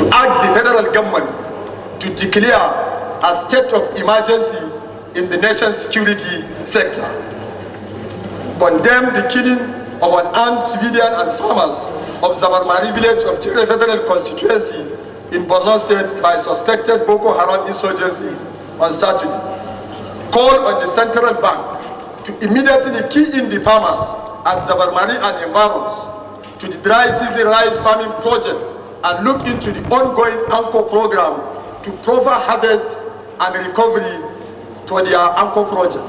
to ask the federal government to declare a state of emergency in the nation's security sector, condemn the killing of unarmed civilian and farmers of Zabarmari village of Tigray Federal Constituency in Borno State by suspected Boko Haram insurgency on Saturday. Call on the central bank to immediately key in the farmers at Zabarmari and environs to the dry season rice farming project and look into the ongoing ANCO program to proper harvest and recovery to their ANCO project.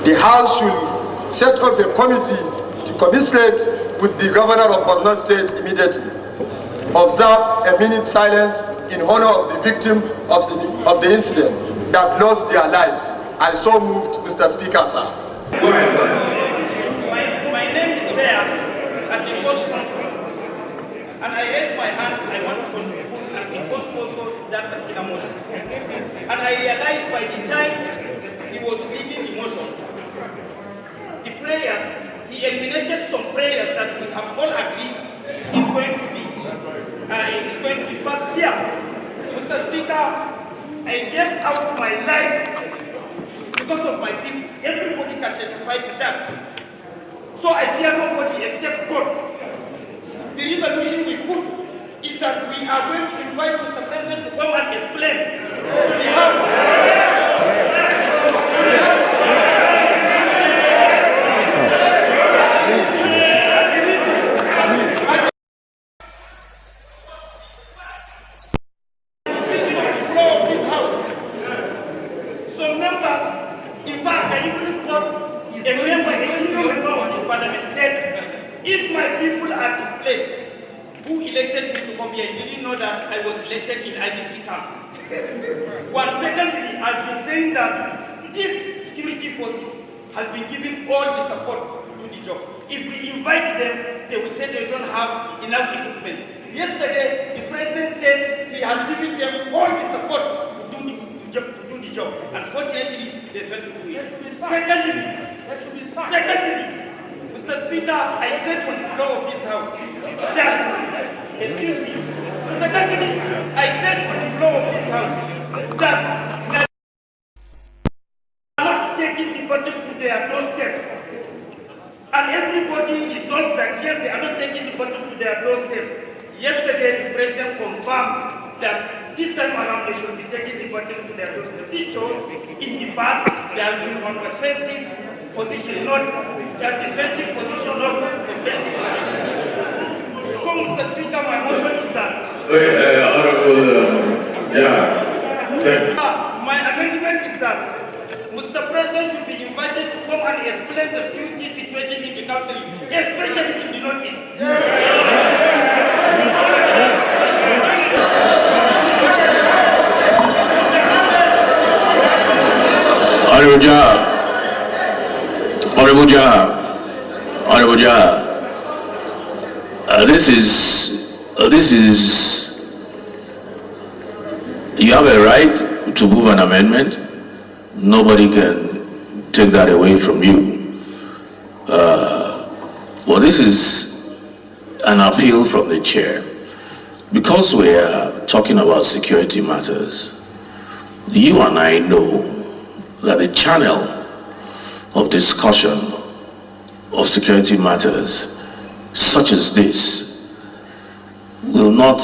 The House should set up a committee to commiserate with the governor of Borno State immediately. Observe a minute silence in honor of the victim of the incidents that lost their lives. I so moved, Mr. Speaker, sir. My name is there as a co-sponsor, and I raise my hand. I want to contribute as a co-sponsor that particular motion. And I realized by the time he was leading the motion, the prayers, he eliminated some prayers that we have all agreed is going to be passed here. Mr. Speaker, I gave out my life because of my people. Everybody can testify to that. So I fear nobody except God. The resolution we put is that we are going to invite Mr. President to come and explain to the House. If my people are displaced, who elected me to come here, didn't know that I was elected in IDP camps. Well, secondly, I've been saying that these security forces have been given all the support to the job. If we invite them, they will say they don't have enough equipment. Yesterday, the president said he has given them all the support to do the job. Unfortunately, they failed to do it. Secondly, Mr. Speaker, I said on the floor of this House that, excuse me, secondly, I said on the floor of this House that they are not taking the button to their doorsteps. And everybody resolved that yes, they are not taking the button to their doorsteps. Yesterday, the president confirmed that this time around they should be taking the button to their doorsteps. He chose in the past they have been on offensive position, not their defensive position, not defensive position. So, Mr. Speaker, my motion is that. My amendment is that Mr. President should be invited to come and explain the security situation in the country, especially in the Northeast. Honorable Jah. This is, you have a right to move an amendment. Nobody can take that away from you. Well, this is an appeal from the chair. Because we are talking about security matters, you and I know that the channel of discussion of security matters such as this will not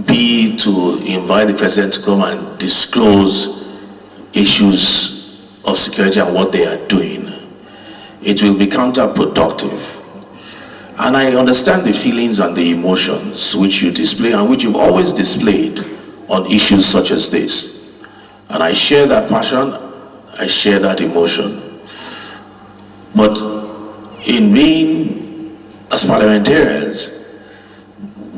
be to invite the president to come and disclose issues of security and what they are doing. It will be counterproductive. And I understand the feelings and the emotions which you display and which you've always displayed on issues such as this. And I share that passion, I share that emotion. But in being, as parliamentarians,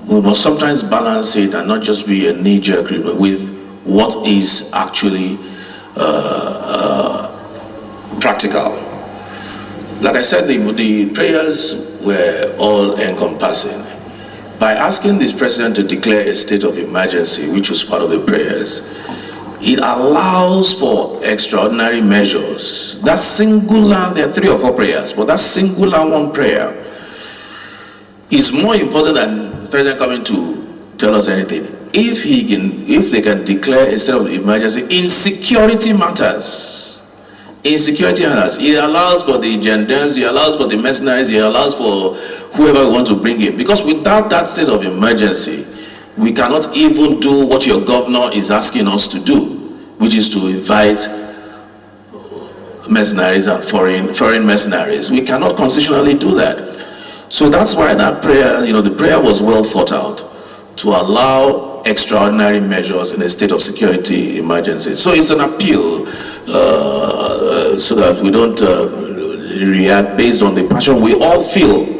we must sometimes balance it and not just be a knee-jerk with what is actually practical. Like I said, the prayers were all encompassing. By asking this president to declare a state of emergency, which was part of the prayers, it allows for extraordinary measures. That singular, there are 3 or 4 prayers, but that singular one prayer is more important than the president coming to tell us anything. If they can declare a state of emergency in security matters, he allows for the gendarmes, he allows for the mercenaries, he allows for whoever we want to bring in. Because without that state of emergency, we cannot even do what your governor is asking us to do, which is to invite mercenaries and foreign mercenaries. We cannot constitutionally do that. So that's why that prayer, the prayer was well thought out to allow extraordinary measures in a state of security emergency. So it's an appeal so that we don't react based on the passion we all feel.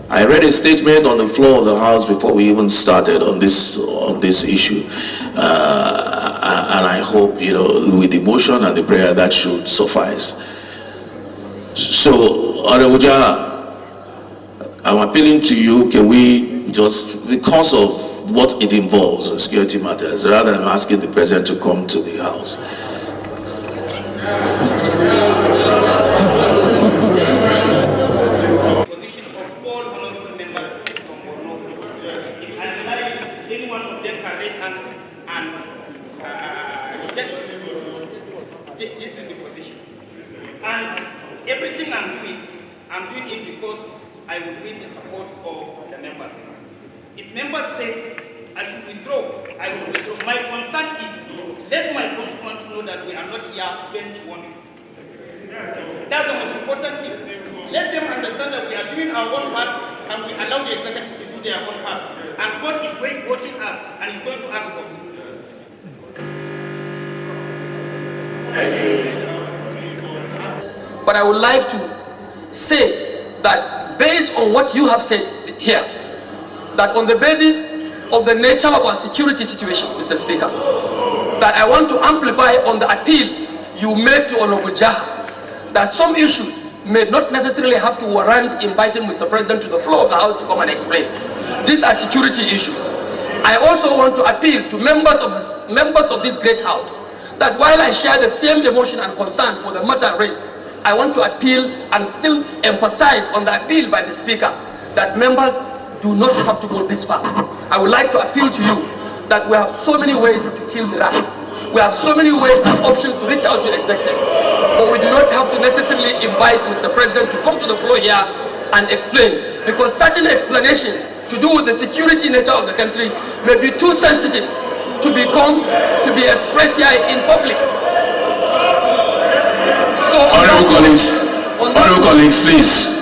I read a statement on the floor of the House before we even started on this issue, and I hope with emotion and the prayer that should suffice. So, Arebuja, I'm appealing to you. Can we just, because of what it involves, security matters, rather than asking the president to come to the House? Position of all honorable members from Borno. If any one of them can raise hand and reject, this is the position. And everything I'm doing it because I will win the support of the members. If members say I should withdraw, I will withdraw. My concern is let my constituents know that we are not here bench warming. That's the most important thing. Let them understand that we are doing our own part and we allow the executive to do their own part. And God is watching us and is going to ask us. But I would like to say that based on what you have said here, that on the basis of the nature of our security situation, Mr. Speaker, that I want to amplify on the appeal you made to Honorable Jaha, that some issues may not necessarily have to warrant inviting Mr. President to the floor of the House to come and explain. These are security issues. I also want to appeal to members of this great House that while I share the same emotion and concern for the matter raised, I want to appeal and still emphasize on the appeal by the Speaker that members do not have to go this far. I would like to appeal to you that we have so many ways to kill the rat. We have so many ways and options to reach out to executive, but we do not have to necessarily invite Mr. President to come to the floor here and explain, because certain explanations to do with the security nature of the country may be too sensitive to be expressed here in public. So honorable colleagues, please.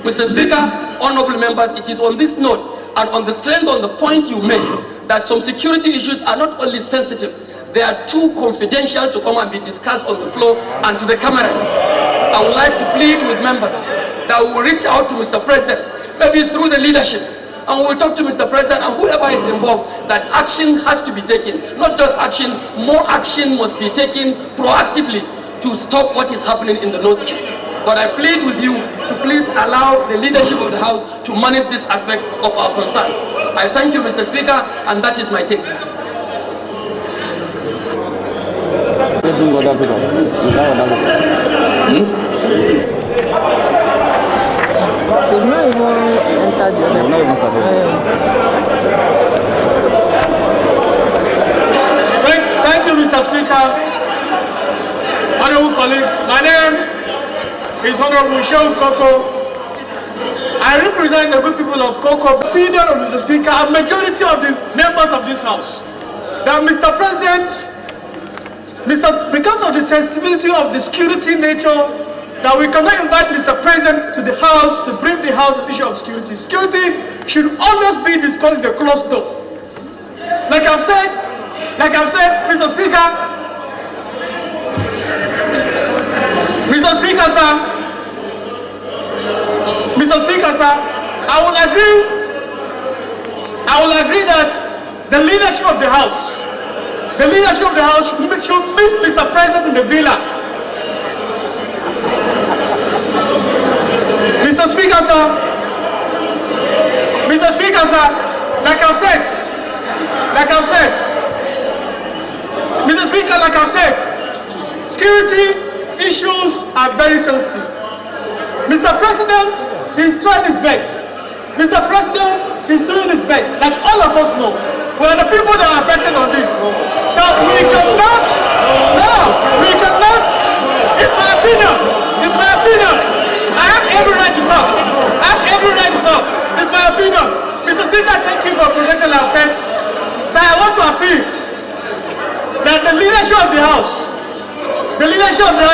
Mr. Speaker, honorable members, it is on this note and on the strength on the point you made that some security issues are not only sensitive, they are too confidential to come and be discussed on the floor and to the cameras. I would like to plead with members that we will reach out to Mr. President, maybe through the leadership, and we will talk to Mr. President and whoever is involved that action has to be taken. Not just action, more action must be taken proactively to stop what is happening in the Northeast. But I plead with you to please allow the leadership of the House to manage this aspect of our concern. I thank you, Mr. Speaker, and that is my take. Thank you, Mr. Speaker. Honorable colleagues, my name is Honorable Shehu Koko. I represent the good people of Koko. The opinion of Mr. Speaker, a majority of the members of this House, that Mr. President, because of the sensitivity of the security nature, that we cannot invite Mr. President to the House to brief the House on the issue of security. Security should always be discussed in a closed door. Like I've said, Mr. Speaker, sir, I will agree that the leadership of the House should meet Mr. President in the villa. Mr. Speaker, sir, like I've said, Mr. Speaker, like I've said, security issues are very sensitive. Mr. President he's trying his best. Mr. President, he's doing his best. Like all of us know, we are the people that are affected on this. So we cannot, it's my opinion. It's my opinion. I have every right to talk. I have every right to talk. It's my opinion. Mr. Speaker, thank you for projecting what I've said. So I want to appeal that the leadership of the House,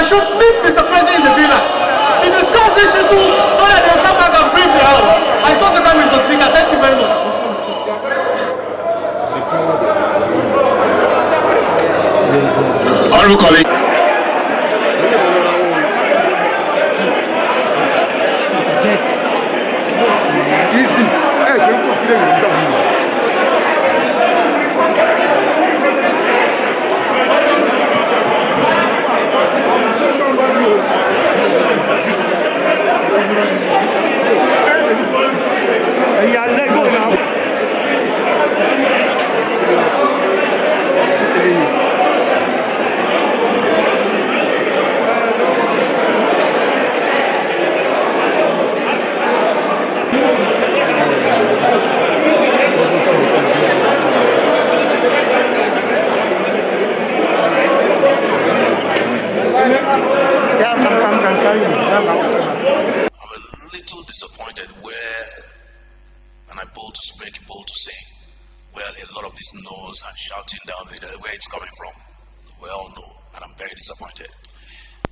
should meet Mr. President in the villa to discuss this issue so that they will come back and brief the House. I saw the time, Mr. Speaker. Thank you very much. Honorable colleague. I'm a little disappointed where, and I bold to say, well, a lot of this noise and shouting down where it's coming from. We all know, and I'm very disappointed.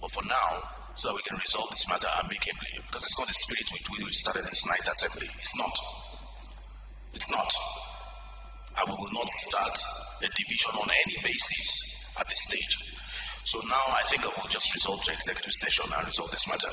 But for now, so that we can resolve this matter amicably, because it's not the spirit with which we started this night assembly. It's not. It's not. And we will not start a division on any basis at this stage. So now I think I will just resort to executive session and resolve this matter.